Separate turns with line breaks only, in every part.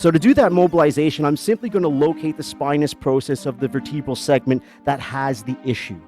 So to do that mobilization, I'm simply going to locate the spinous process of the vertebral segment that has the issue.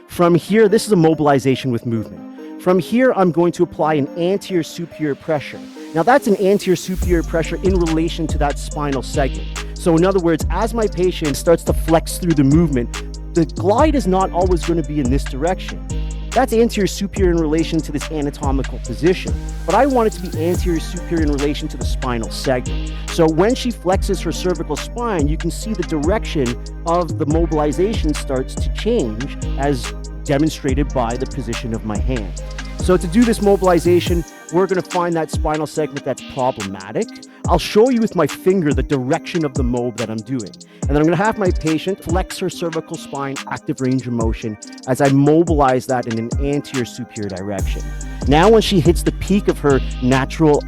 From here, this is a mobilization with movement. From here, I'm going to apply an anterior superior pressure. Now that's an anterior superior pressure in relation to that spinal segment. So in other words, as my patient starts to flex through the movement, the glide is not always going to be in this direction. That's anterior superior in relation to this anatomical position. But I want it to be anterior superior in relation to the spinal segment. So when she flexes her cervical spine, you can see the direction of the mobilization starts to change as demonstrated by the position of my hand. So to do this mobilization, we're going to find that spinal segment that's problematic. I'll show you with my finger the direction of the mob that I'm doing. And then I'm going to have my patient flex her cervical spine, active range of motion, as I mobilize that in an anterior superior direction. Now when she hits the peak of her natural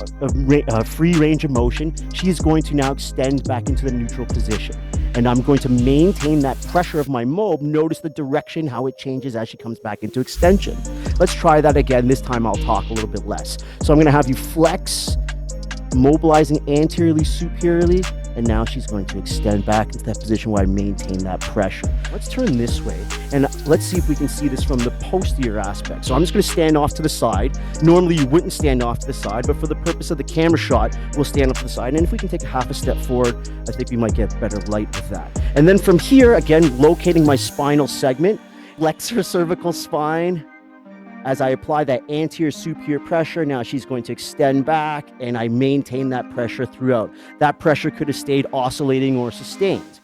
free range of motion, she is going to now extend back into the neutral position. And I'm going to maintain that pressure of my mob. Notice the direction, how it changes as she comes back into extension. Let's try that again. This time I'll talk a little bit less. So I'm going to have you flex, mobilizing anteriorly, superiorly, and now she's going to extend back into that position where I maintain that pressure. Let's turn this way, and let's see if we can see this from the posterior aspect. So I'm just going to stand off to the side. Normally you wouldn't stand off to the side, but for the purpose of the camera shot, we'll stand off to the side. And if we can take a half a step forward, I think we might get better light with that. And then from here, again, locating my spinal segment, flex her cervical spine. As I apply that anterior superior pressure, now she's going to extend back, and I maintain that pressure throughout. That pressure could have stayed oscillating or sustained.